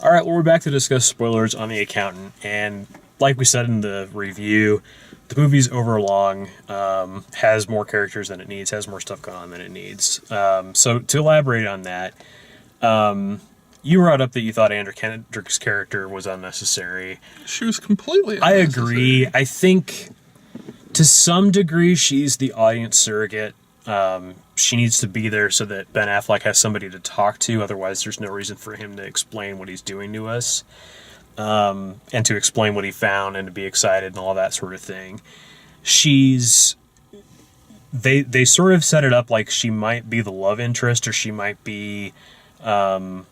All right, well, we're back to discuss spoilers on The Accountant, and like we said in the review, the movie's overlong, has more characters than it needs, has more stuff going on than it needs. So to elaborate on that, you brought up that you thought Andrew Kendrick's character was unnecessary. She was completely I unnecessary. agree. I think to some degree she's the audience surrogate. She needs to be there so that Ben Affleck has somebody to talk to. Otherwise, there's no reason for him to explain what he's doing to us, and to explain what he found and to be excited and all that sort of thing. They sort of set it up like she might be the love interest, or she might be sort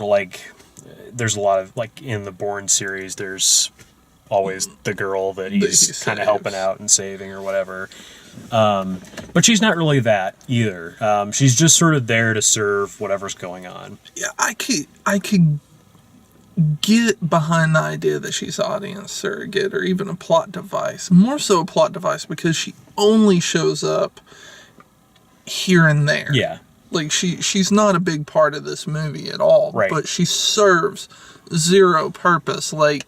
of like, there's a lot of, like in the Bourne series, there's always the girl that he's kind of helping out and saving or whatever. But she's not really that either. She's just sort of there to serve whatever's going on. Yeah, I could get behind the idea that she's an audience surrogate or even a plot device. More so a plot device because she only shows up here and there. Yeah. Like, she's not a big part of this movie at all. Right. But she serves zero purpose. Like,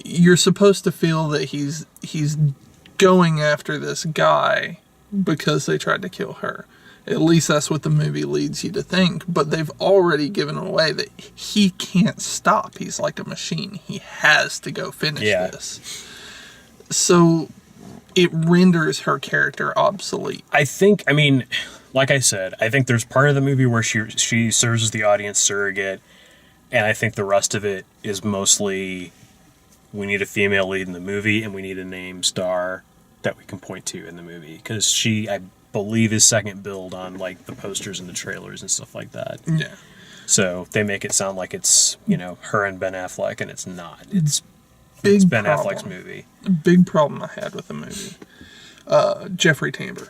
you're supposed to feel that he's going after this guy because they tried to kill her. At least that's what the movie leads you to think. But they've already given away that he can't stop. He's like a machine. He has to go finish this. So it renders her character obsolete. I mean, like I said, I think there's part of the movie where she serves as the audience surrogate, and I think the rest of it is mostly, we need a female lead in the movie and we need a name star that we can point to in the movie, because she, I believe, is second billed on like the posters and the trailers and stuff like that. Yeah. So they make it sound like it's, her and Ben Affleck, and it's not. It's Ben Affleck's movie. A big problem I had with the movie. Jeffrey Tambor.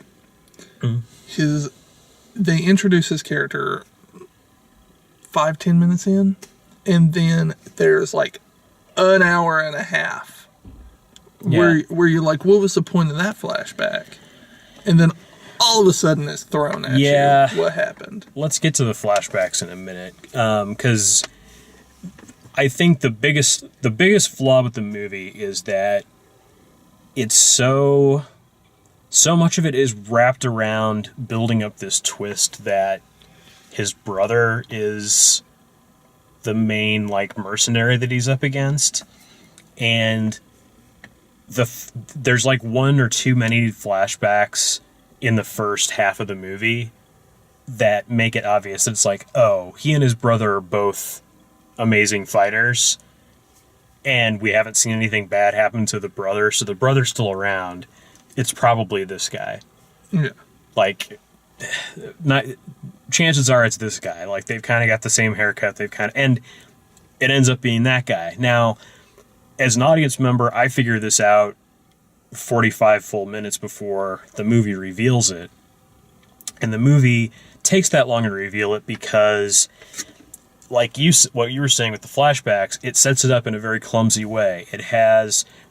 Mm-hmm. They introduce his character 5-10 minutes in, and then there's like an hour and a half where you're like, what was the point of that flashback? And then all of a sudden it's thrown at you. What happened? Let's get to the flashbacks in a minute, because I think the biggest flaw with the movie is that it's so much of it is wrapped around building up this twist that his brother is the main like mercenary that he's up against, and there's like one or too many flashbacks in the first half of the movie that make it obvious that it's like, oh, he and his brother are both amazing fighters, and we haven't seen anything bad happen to the brother, so the brother's still around. It's probably this guy. Yeah. Like, not, chances are it's this guy. Like, they've kind of got the same haircut. And it ends up being that guy. Now, as an audience member, I figure this out 45 full minutes before the movie reveals it. And the movie takes that long to reveal it because, like what you were saying with the flashbacks, it sets it up in a very clumsy way.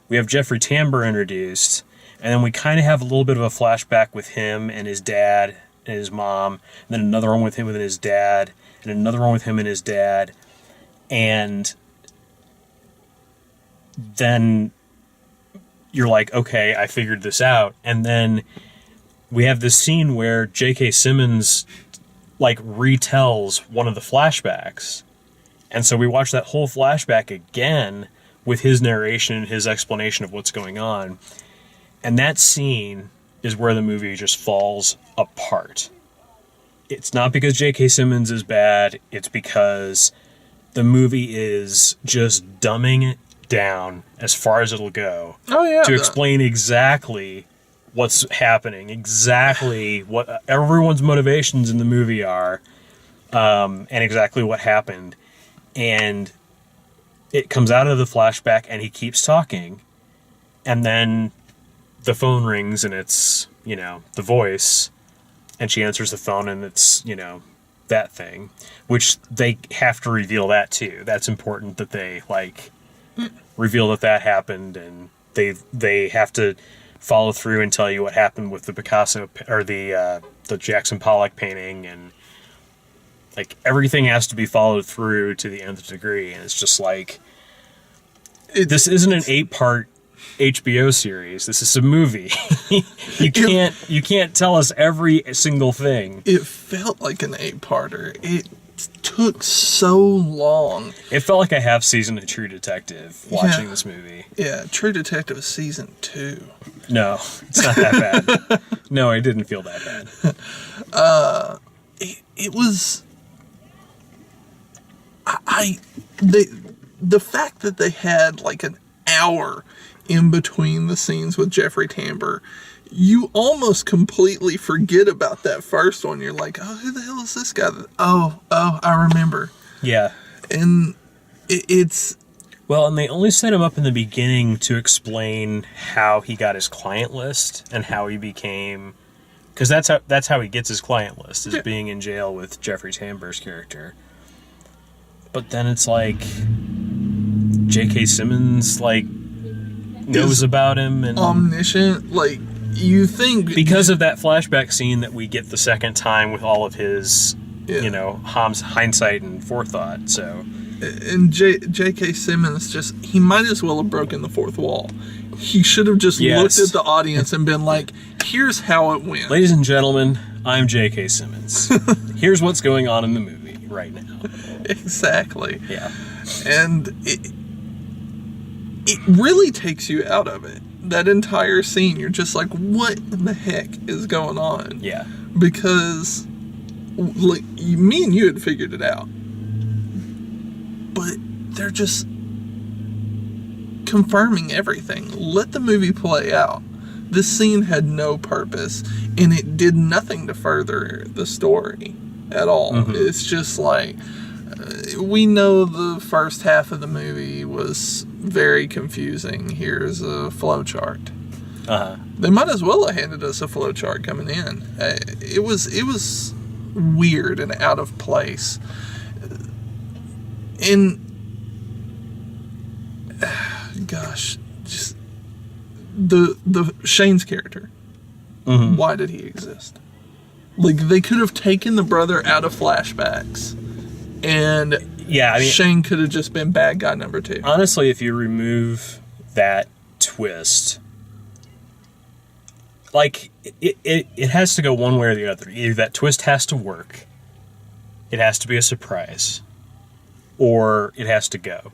We have Jeffrey Tambor introduced, and then we kind of have a little bit of a flashback with him and his dad and his mom, and then another one with him and his dad, and another one with him and his dad, and then you're like, okay, I figured this out. And then we have this scene where J.K. Simmons like retells one of the flashbacks. And so we watch that whole flashback again with his narration and his explanation of what's going on. And that scene is where the movie just falls apart. It's not because J.K. Simmons is bad. It's because the movie is just dumbing it down as far as it'll go to explain exactly what's happening, exactly what everyone's motivations in the movie are, and exactly what happened. And it comes out of the flashback and he keeps talking, and then the phone rings and it's, the voice, and she answers the phone and it's, that thing, which they have to reveal that too. That's important that they reveal that happened, and they have to follow through and tell you what happened with the Picasso or the Jackson Pollock painting, and Like, everything has to be followed through to the nth degree, and it's just like, this isn't an 8-part HBO series. This is a movie. you can't tell us every single thing. It felt like an 8-parter. It took so long. It felt like a half season of True Detective watching Yeah. this movie. Yeah, True Detective season 2. No, it's not that bad. No, it didn't feel that bad. It was. The fact that they had like an hour in between the scenes with Jeffrey Tambor, you almost completely forget about that first one. You're like, oh, who the hell is this guy? Oh, I remember. Yeah. And it's. Well, and they only set him up in the beginning to explain how he got his client list and how he became, because that's how he gets his client list, is being in jail with Jeffrey Tambor's character. But then it's like J.K. Simmons like knows about him and Omniscient, like you think because of that flashback scene that we get the second time with all of his, Ham's hindsight and forethought. So. And J.K. Simmons he might as well have broken the fourth wall. He should have just looked at the audience and been like, here's how it went. Ladies and gentlemen, I'm J.K. Simmons. Here's what's going on in the movie right now. Exactly. Yeah. And it really takes you out of it. That entire scene, you're just like, what in the heck is going on? Yeah. Because like me and you had figured it out. But they're just confirming everything. Let the movie play out. This scene had no purpose, and it did nothing to further the story at all. Mm-hmm. It's just like, we know the first half of the movie was very confusing. Here's a flowchart. Uh-huh. They might as well have handed us a flowchart coming in. It was weird and out of place. And gosh, just the Shane's character. Mm-hmm. Why did he exist? Like, they could have taken the brother out of flashbacks, and Yeah, I mean, Shane could have just been bad guy number 2. honestly, if you remove that twist, like, it has to go one way or the other. Either that twist has to work, it has to be a surprise, or it has to go.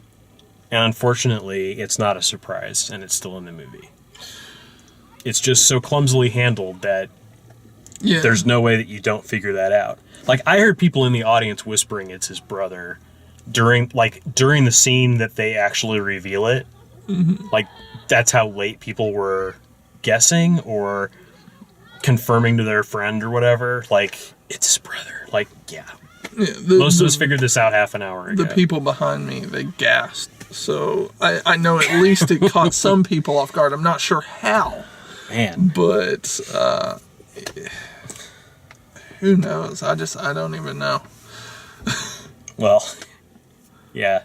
And unfortunately, it's not a surprise, and it's still in the movie. It's just so clumsily handled that Yeah, there's no way that you don't figure that out. Like, I heard people in the audience whispering it's his brother during the scene that they actually reveal it. Mm-hmm. Like, that's how late people were guessing or confirming to their friend or whatever. Like, it's his brother. Like, yeah. Most of us figured this out half an hour ago. The people behind me, they gasped. So I know at least it caught some people off guard. I'm not sure how, Man. but who knows? I don't even know. Well, yeah.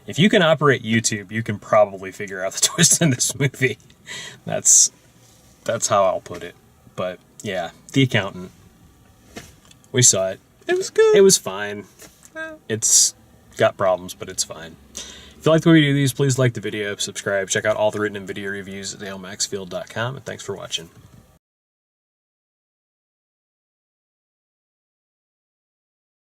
If you can operate YouTube, you can probably figure out the twist in this movie. That's how I'll put it. But yeah, The Accountant. We saw it. It was good. It was fine. It's got problems, but it's fine. If you like the way we do these, please like the video, subscribe, check out all the written and video reviews at alemaxfield.com, and thanks for watching.